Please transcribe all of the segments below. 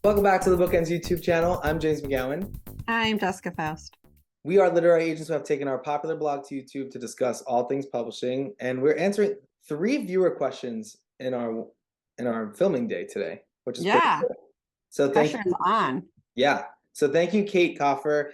Welcome back to the BookEnds YouTube channel. I'm James McGowan. I'm Jessica Faust. We are literary agents who have taken our popular blog to YouTube to discuss all things publishing, and we're answering 3 viewer questions in our filming day today, which is pretty Yeah, cool. So thank pressure's you. on. Yeah. So thank you, Kate Coffer.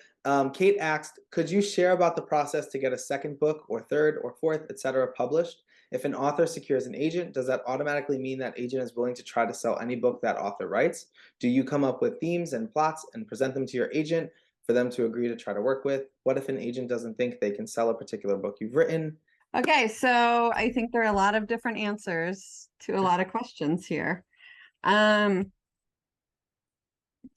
Kate asked, could you share about the process to get a second book or third or fourth, etc., published? If an author secures an agent, does that automatically mean that agent is willing to try to sell any book that author writes? Do you come up with themes and plots and present them to your agent for them to agree to try to work with? What if an agent doesn't think they can sell a particular book you've written? Okay, so I think there are a lot of different answers to a lot of questions here. I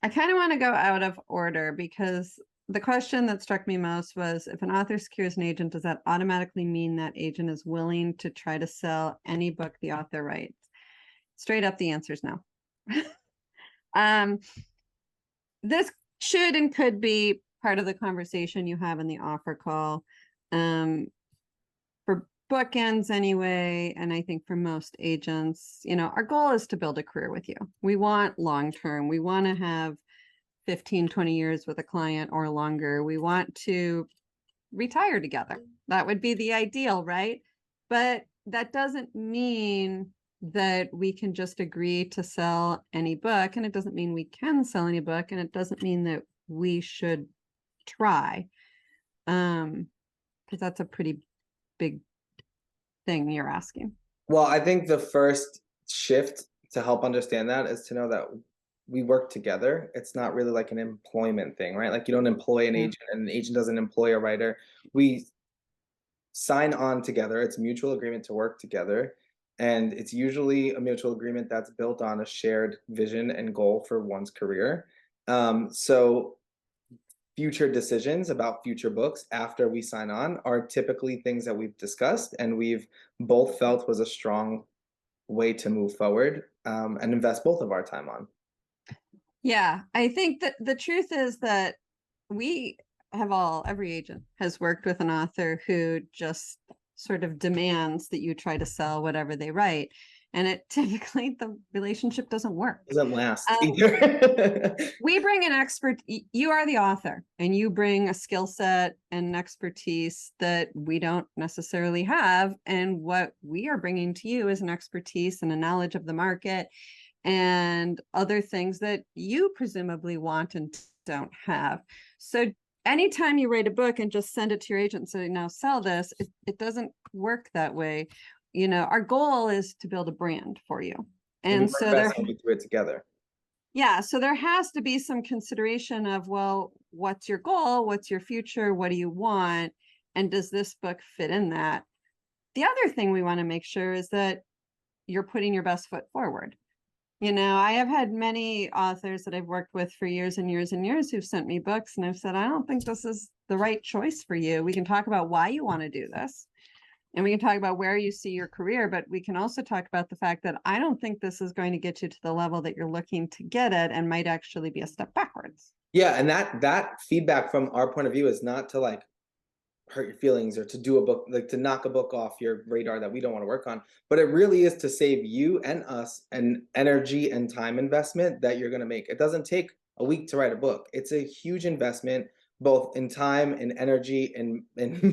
kind of want to go out of order because the question that struck me most was, if an author secures an agent, does that automatically mean that agent is willing to try to sell any book the author writes? Straight up, the answer is no. This should and could be part of the conversation you have in the offer call. For BookEnds anyway, and I think for most agents, our goal is to build a career with you. We want long-term. We want to have 15, 20 years with a client or longer. We want to retire together. That would be the ideal, right? But that doesn't mean that we can just agree to sell any book, and it doesn't mean we can sell any book, and it doesn't mean that we should try, because that's a pretty big thing you're asking. Well, I think the first shift to help understand that is to know that we work together. It's not really like an employment thing, right? Like you don't employ an agent and an agent doesn't employ a writer. We sign on together. It's mutual agreement to work together. And it's usually a mutual agreement that's built on a shared vision and goal for one's career. So future decisions about future books after we sign on are typically things that we've discussed and we've both felt was a strong way to move forward and invest both of our time on. Yeah, I think that the truth is that we have every agent has worked with an author who just sort of demands that you try to sell whatever they write. And it typically, the relationship doesn't work. Doesn't last either. We bring an expert, you are the author, and you bring a skill set and an expertise that we don't necessarily have. And what we are bringing to you is an expertise and a knowledge of the market and other things that you presumably want and don't have. So anytime you write a book and just send it to your agent and say, now sell this, it doesn't work that way. Our goal is to build a brand for you. And so we do it together. Yeah, so there has to be some consideration of, well, what's your goal? What's your future? What do you want? And does this book fit in that? The other thing we want to make sure is that you're putting your best foot forward. I have had many authors that I've worked with for years and years and years who've sent me books, and I've said, I don't think this is the right choice for you. We can talk about why you want to do this, and we can talk about where you see your career, but we can also talk about the fact that I don't think this is going to get you to the level that you're looking to get at and might actually be a step backwards. Yeah, and that feedback from our point of view is not to like hurt your feelings or to do a book, like to knock a book off your radar that we don't want to work on, but it really is to save you and us an energy and time investment that you're going to make. It doesn't take a week to write a book. It's a huge investment, both in time and energy and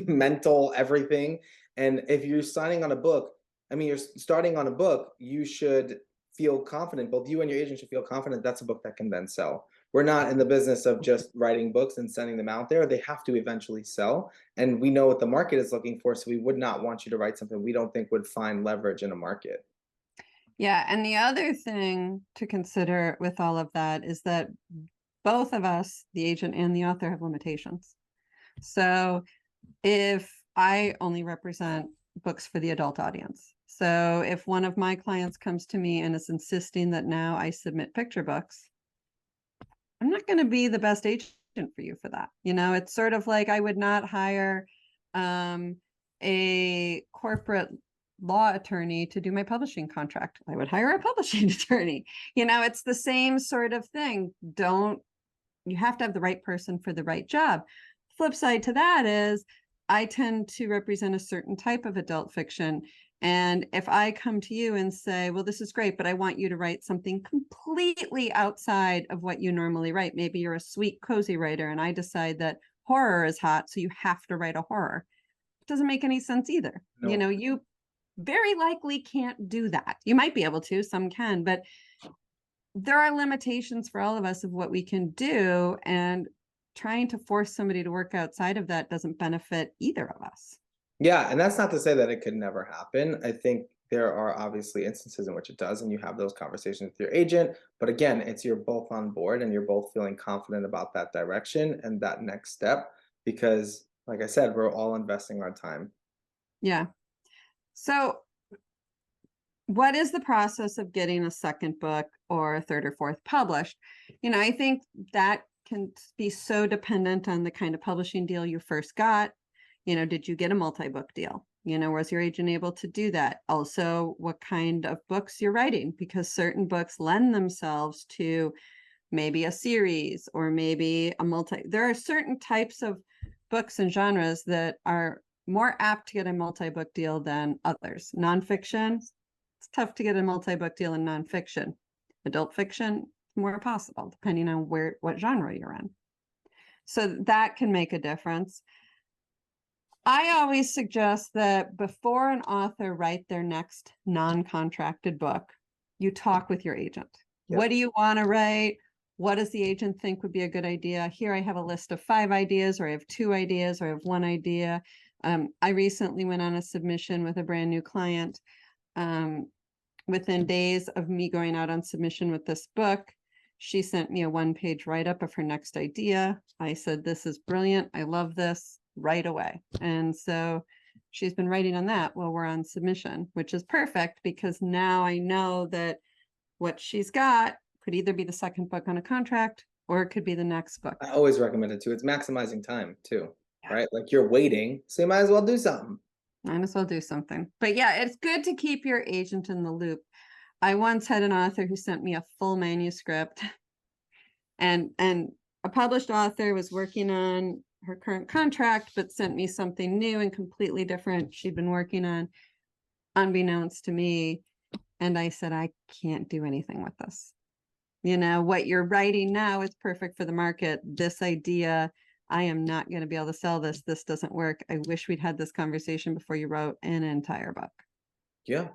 mental everything. And if you're signing on a book, I mean, you're starting on a book, you should feel confident, both you and your agent should feel confident that's a book that can then sell. We're not in the business of just writing books and sending them out there. They have to eventually sell. And we know what the market is looking for. So we would not want you to write something we don't think would find leverage in a market. Yeah. And the other thing to consider with all of that is that both of us, the agent and the author, have limitations. So if I only represent books for the adult audience, so if one of my clients comes to me and is insisting that now I submit picture books, I'm not going to be the best agent for you for that. It's sort of like I would not hire a corporate law attorney to do my publishing contract. I would hire a publishing attorney. It's the same sort of thing. You have to have the right person for the right job. Flip side to that is I tend to represent a certain type of adult fiction. And if I come to you and say, well, this is great, but I want you to write something completely outside of what you normally write. Maybe you're a sweet, cozy writer, and I decide that horror is hot, so you have to write a horror. It doesn't make any sense either. No. You know, you very likely can't do that. You might be able to, some can, but there are limitations for all of us of what we can do. And trying to force somebody to work outside of that doesn't benefit either of us. Yeah, and that's not to say that it could never happen. I think there are obviously instances in which it does, and you have those conversations with your agent. But again, it's you're both on board and you're both feeling confident about that direction and that next step because, like I said, we're all investing our time. Yeah. So what is the process of getting a second book or a third or fourth published? You know, I think that can be so dependent on the kind of publishing deal you first got. You know, did you get a multi-book deal? You know, was your agent able to do that? Also, what kind of books you're writing? Because certain books lend themselves to maybe a series or maybe a there are certain types of books and genres that are more apt to get a multi-book deal than others. Nonfiction, it's tough to get a multi-book deal in nonfiction. Adult fiction, more possible, depending on what genre you're in. So that can make a difference. I always suggest that before an author write their next non-contracted book, you talk with your agent. Yep. What do you want to write? What does the agent think would be a good idea? Here I have a list of 5 ideas, or I have 2 ideas, or I have 1 idea. I recently went on a submission with a brand new client. Within days of me going out on submission with this book, she sent me a 1-page write-up of her next idea. I said, this is brilliant. I love this, right away. And so she's been writing on that while we're on submission, which is perfect because now I know that what she's got could either be the second book on a contract or it could be the next book. I always recommend it too. It's maximizing time too, right? Like you're waiting, so you might as well do something. Might as well do something. But yeah, it's good to keep your agent in the loop. I once had an author who sent me a full manuscript, and a published author was working on her current contract, but sent me something new and completely different she'd been working on, unbeknownst to me. And I said, I can't do anything with this. You know, what you're writing now is perfect for the market. This idea, I am not going to be able to sell this. This doesn't work. I wish we'd had this conversation before you wrote an entire book. Yeah.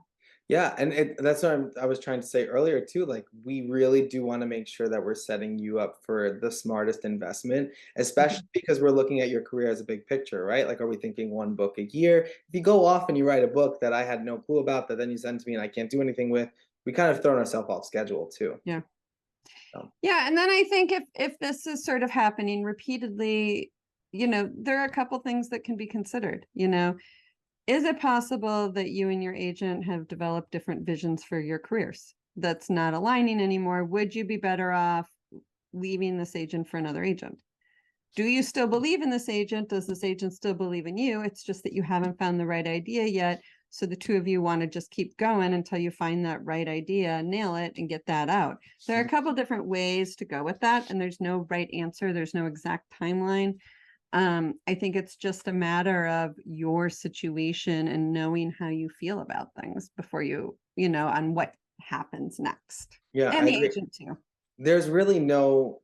Yeah, and that's what I was trying to say earlier too. Like, we really do want to make sure that we're setting you up for the smartest investment, especially because we're looking at your career as a big picture, right? Like, are we thinking 1 book a year? If you go off and you write a book that I had no clue about, that then you send to me and I can't do anything with, we kind of thrown ourselves off schedule too. Yeah. Yeah, and then I think if this is sort of happening repeatedly, you know, there are a couple things that can be considered. You know, is it possible that you and your agent have developed different visions for your careers that's not aligning anymore? Would you be better off leaving this agent for another agent? Do you still believe in this agent? Does this agent still believe in you? It's just that you haven't found the right idea yet. So the two of you want to just keep going until you find that right idea, nail it, and get that out. There are a couple different ways to go with that, and there's no right answer. There's no exact timeline. I think it's just a matter of your situation and knowing how you feel about things before you know, on what happens next. Yeah, and the agent too. There's really no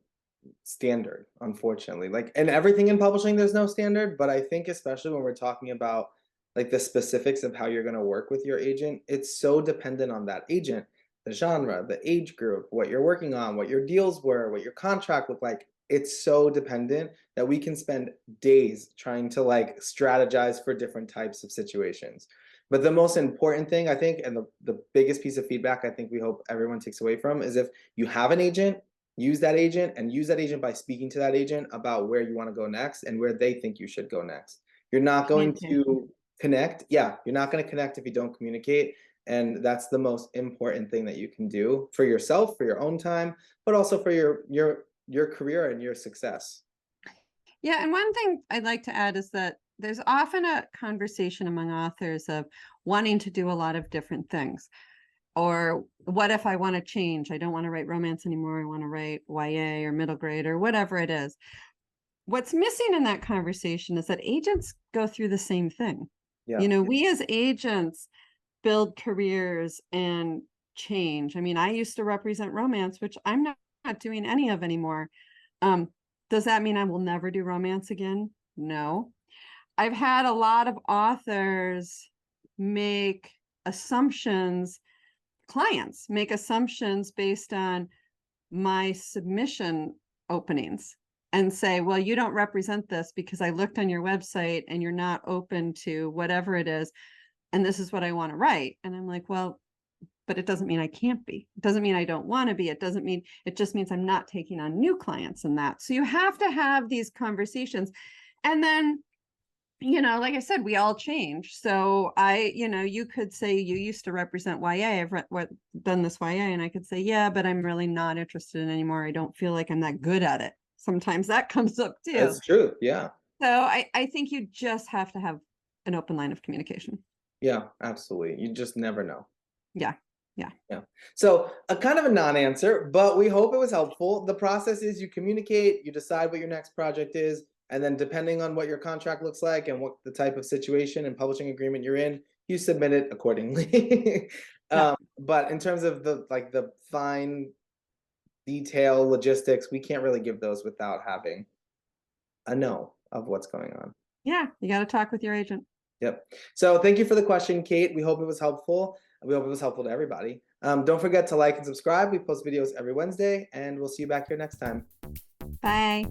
standard, unfortunately. Like, and everything in publishing, there's no standard, but I think especially when we're talking about like the specifics of how you're going to work with your agent, it's so dependent on that agent, the genre, the age group, what you're working on, what your deals were, what your contract looked like. It's so dependent that we can spend days trying to like strategize for different types of situations. But the most important thing, I think, and the biggest piece of feedback I think we hope everyone takes away from is if you have an agent, use that agent, and use that agent by speaking to that agent about where you want to go next and where they think you should go next. You're not going to connect. Yeah, you're not going to connect if you don't communicate. And that's the most important thing that you can do for yourself, for your own time, but also for your career and your success. Yeah, and one thing I'd like to add is that there's often a conversation among authors of wanting to do a lot of different things. Or what if I want to change? I don't want to write romance anymore. I want to write YA or middle grade or whatever it is. What's missing in that conversation is that agents go through the same thing. Yeah. You know, we as agents build careers and change. I mean, I used to represent romance, which I'm not doing any of anymore. Does that mean I will never do romance again? No. I've had a lot of authors make assumptions, clients make assumptions based on my submission openings and say, well, you don't represent this because I looked on your website and you're not open to whatever it is. And this is what I want to write. And I'm like, well, but it doesn't mean I can't be. It doesn't mean I don't want to be. It doesn't mean, it just means I'm not taking on new clients in that. So you have to have these conversations. And then, like I said, we all change. So you could say you used to represent YA. I've done this YA, and I could say, yeah, but I'm really not interested in it anymore. I don't feel like I'm that good at it. Sometimes that comes up too. That's true. Yeah. So I think you just have to have an open line of communication. Yeah, absolutely. You just never know. Yeah. Yeah. So a kind of a non-answer, but we hope it was helpful. The process is you communicate, you decide what your next project is, and then depending on what your contract looks like and what the type of situation and publishing agreement you're in, you submit it accordingly. Yeah. But in terms of the fine detail logistics, we can't really give those without having a know of what's going on. Yeah. You got to talk with your agent. Yep. So thank you for the question, Kate. We hope it was helpful. We hope it was helpful to everybody. Don't forget to like and subscribe. We post videos every Wednesday, and we'll see you back here next time. Bye.